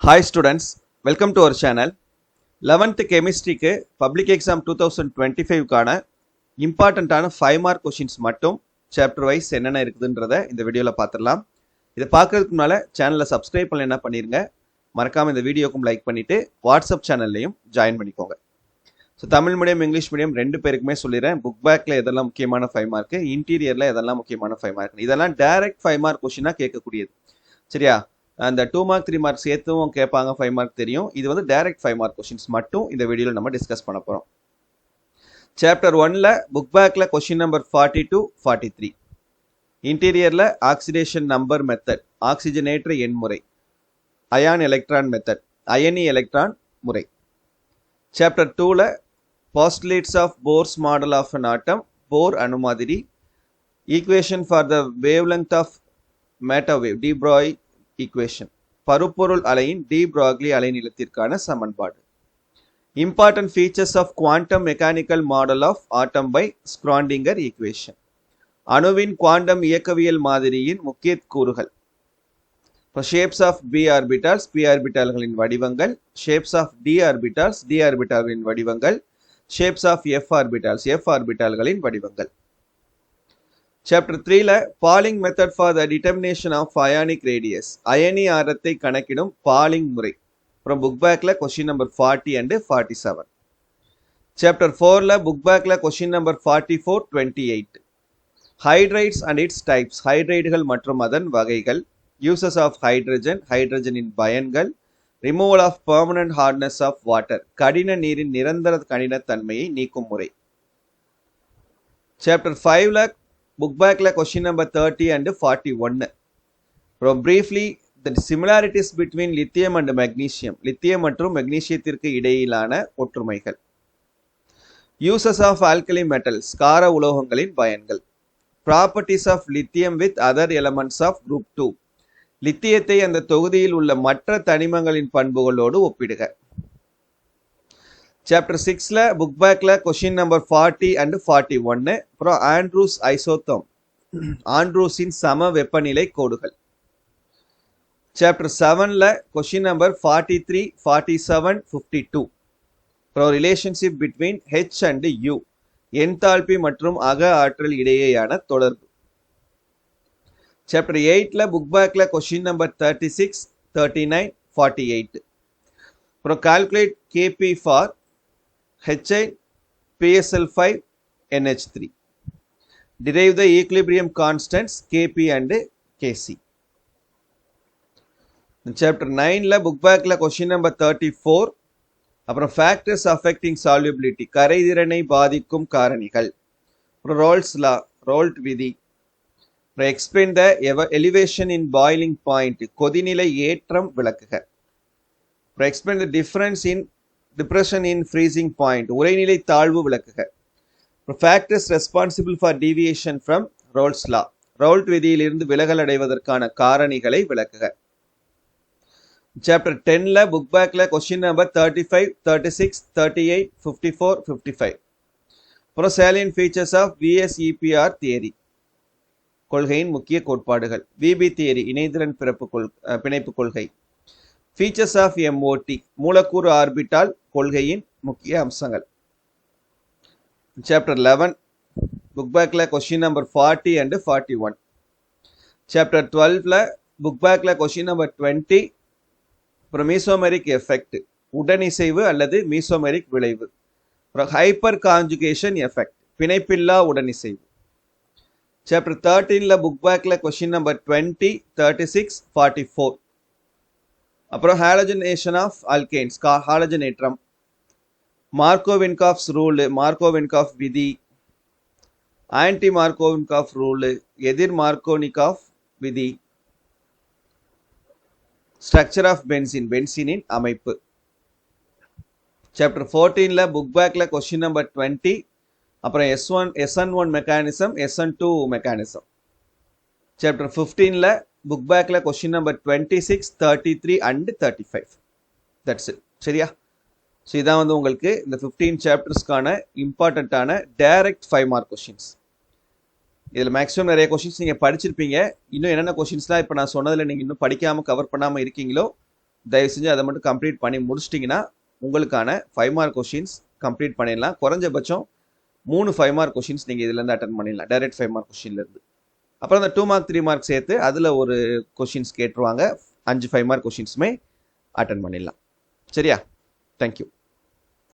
Hi students, welcome to our channel. 11th chemistry க்கு public exam 2025 கான இம்பார்ட்டன்ட்டான 5 mark questions மட்டும் chapter wise என்னென்ன இருக்குதுன்றத இந்த வீடியோல பார்த்துடலாம். இதை பார்க்கறதுக்கு முன்னால சேனலை சப்ஸ்கிரைப் பண்ணல என்ன பண்ணிருங்க, மறக்காம இந்த வீடியோக்கும் லைக் பண்ணிட்டு வாட்ஸ்அப் சேனல்லையும் ஜாயின் பண்ணிக்கோங்க. So Tamil medium English medium ரெண்டு பேருக்குமே சொல்லிடுறேன். புக் பேக்கில் எதெல்லாம் முக்கியமான 5 மார்க்கு, இன்டீரியரில் எதெல்லாம் முக்கியமான 5 மார்க், இதெல்லாம் டைரக்ட் 5 மார்க் கொஷினாக கேட்கக்கூடியது. சரியா? அந்த 2 மார்க் 3 மார்க் சேர்த்தும் கேட்பாங்க, 5 மார்க் தெரியும். இது வந்து டைரக்ட் 5 மார்க் கொஷின்ஸ் மட்டும் இந்த வீடியோவில் நம்ம டிஸ்கஸ் பண்ண போகிறோம். சாப்டர் 1ல புக் பேக்கில் கொஷின் நம்பர் 40 to 43, இன்டீரியரில் ஆக்சிடேஷன் நம்பர் மெத்தட், ஆக்சிஜனேற்ற எண்முறை, அயான் எலக்ட்ரான் மெத்தட், அயனி எலக்ட்ரான் முறை. சாப்டர் 2ல postulates of Bohr's model of an atom, Bohr அணுமாதிரி, equation for the wavelength of matter wave, de Broglie equation, பருப்பொருள் அலையின் டி ப்ராக்லி அலைநீளத்திற்கான சமன்பாடு. Important features of quantum mechanical model of atom by Schrodinger equation, அணுவின் quantum இயக்கவியல் மாதிரியின் முக்கிய கூறுகள். Shapes of p orbitals, p ஆர்பிட்டால்களின் வடிவங்கள், shapes of d orbitals, d ஆர்பிட்டால்களின் வடிவங்கள், shapes of f orbitals, f ஆர்பிட்டால்களின் வடிவங்கள். சாப்டர் 3ல Pauling method for the determination of ionic radius, அயனி ஆரத்தை கணக்கிடும் பாலிங் முறை. அப்புறம் புக் பேக்ல கொஸ்டின் நம்பர் 40 and 47. சாப்டர் 4ல புக் பேக்ல question number 44, 28, hydrides and its types, ஹைட்ரைடுகள் மற்றும் அதன் வகைகள், யூசஸ் ஆஃப் ஹைட்ரஜன், ஹைட்ரஜனின் பயன்கள், removal of permanent hardness of water, கடின நீரின் நிரந்தர கடினத்தன்மையை நீக்கும் முறை. சாப்டர் 5ல புக் பேக்ல கொஸ்டின் நம்பர் 30 and 41. அப்புறம் briefly the similarities between lithium and magnesium, lithium மற்றும் மெக்னீசியத்திற்கு இடையிலான ஒற்றுமைகள், யூசஸ் ஆஃப் ஆல்கலி மெட்டல்ஸ், கார உலோகங்களின் பயன்கள், properties of lithium with other elements of group 2, லித்தியத்தை அந்த தொகுதியில் உள்ள மற்ற தனிமங்களின் பண்புகளோடு ஒப்பிடுக. சாப்டர் 6ல புக் பேக்ல கொஸ்டின் நம்பர் 40 and 41. அப்புறம் ஆண்ட்ரூஸ் ஐசோதோம், ஆண்ட்ரூஸின் சம வெப்பநிலை கோடுகள். சாப்டர் 7ல கொஸ்டின் நம்பர் 43, 47, 52. அப்புறம் relationship between H and U, enthalpy மற்றும் அக ஆற்றல் இடையேயான தொடர்பு. சாப்டர் 8ல புக் பேக்ல கொஸ்டின் நம்பர் 36, 39, 48. அப்புறம் calculate Kp for HI PSL5 NH3, derive the equilibrium constants Kp and Kc. Chapter 9ல புக் பேக்ல கொஸ்டின் நம்பர் 34, அப்புறம் ஃபேக்டர்ஸ் அஃபெக்டிங் சால்யூபிலிட்டி, கரைதிறனை பாதிக்கும் காரணிகள், அப்புறம் ரோல்ஸ் லா, ரோல்ட் விதி, அப்புறம் explain the elevation in boiling point, கொதிநிலை ஏற்றம் விளக்குக, அப்புறம் explain the difference in depression in freezing point, உறைநிலை தாழ்வு விளக்குக, factors responsible for deviation from Raoult's law, Raoult விதியிலிருந்து விலகல் அடைவதற்கான காரணிகளை விளக்குக. சாப்டர் 10ல புக் பேக்ல கொஸ்டின் நம்பர் 35, 36, 38, 54, 55. அப்புறம் salient features of VSEPR theory, கொள்கையின் முக்கிய கோட்பாடுகள், VB தியரி, இணைதிறன் பிணைப்பு கொள்கை, ஃபீச்சர்ஸ் ஆஃப் MOT, மூலக்கூறு ஆர்பிட்டால் கொள்கையின் முக்கிய அம்சங்கள். சாப்டர் 11 புக் பேக்ல கொஸ்டின் நம்பர் 40 and 41. சாப்டர் 12ல புக் பேக்ல கொஸ்டின் நம்பர் 20, அப்புறம் மீசோமெரிக் எஃபெக்ட், உடனிசைவு அல்லது மீசோமெரிக் விளைவு, அப்புறம் ஹைப்பர் கான்ஜுகேஷன் எஃபெக்ட், பிணைப்பில்லா உடனிசைவு. சாப்டர் 13ல புக் பேக்ல கொஸ்டின் நம்பர் 20, 36, 44. அப்புறம் ஹாலஜனேஷன் ஆஃப் ஆல்கேன்ஸ், ஹாலஜனேற்றம், மார்கோவின்காஃப்ஸ் ரூல், மார்கோவின்காஃப் விதி, ஆன்டி மார்கோவின்காஃப் ரூல், எதிர் மார்கோனிகாஃப் விதி, ஸ்ட்ரக்சர் ஆஃப் பென்சின், பென்சினின் அமைப்பு. சாப்டர் 14ல புக் பேக்ல கொஸ்டின் நம்பர் 20, அப்புறம் SN1 mechanism, SN2 mechanism. Chapter 15ல புக் பேக்ல question number 26, 33 and 35. That's it. சரியா? ஸோ இதான் வந்து உங்களுக்கு இந்த 15 சாப்டர்ஸ்க்கான இம்பார்ட்டண்ட்டான டைரக்ட் 5 மார்க் கொஸ்டின்ஸ். இதில் மேக்ஸிமம் நிறைய கொஸ்டின்ஸ் நீங்கள் படிச்சிருப்பீங்க. இன்னும் என்னென்ன கொஸ்டின்ஸ்லாம் இப்போ நான் சொன்னதில் நீங்கள் இன்னும் படிக்காமல் கவர் பண்ணாமல் இருக்கீங்களோ தயவு செஞ்சு அதை மட்டும் கம்ப்ளீட் பண்ணி முடிச்சிட்டிங்கன்னா உங்களுக்கான 5 மார்க் கொஷின்ஸ் கம்ப்ளீட் பண்ணிடலாம். குறைஞ்சபட்சம் 3 5 மார்க் கொஷின்ஸ் நீங்கள் இதுலேருந்து அட்டன் பண்ணிடலாம், டைரக்ட் 5 மார்க் கொஷின்லேருந்து. அப்புறம் அந்த 2 மார்க் 3 மார்க் சேர்த்து அதில் ஒரு கொஷின்ஸ் கேட்டுருவாங்க. 5 5 மார்க் கொஷின்ஸுமே அட்டன் பண்ணிடலாம். சரியா? தேங்க்யூ.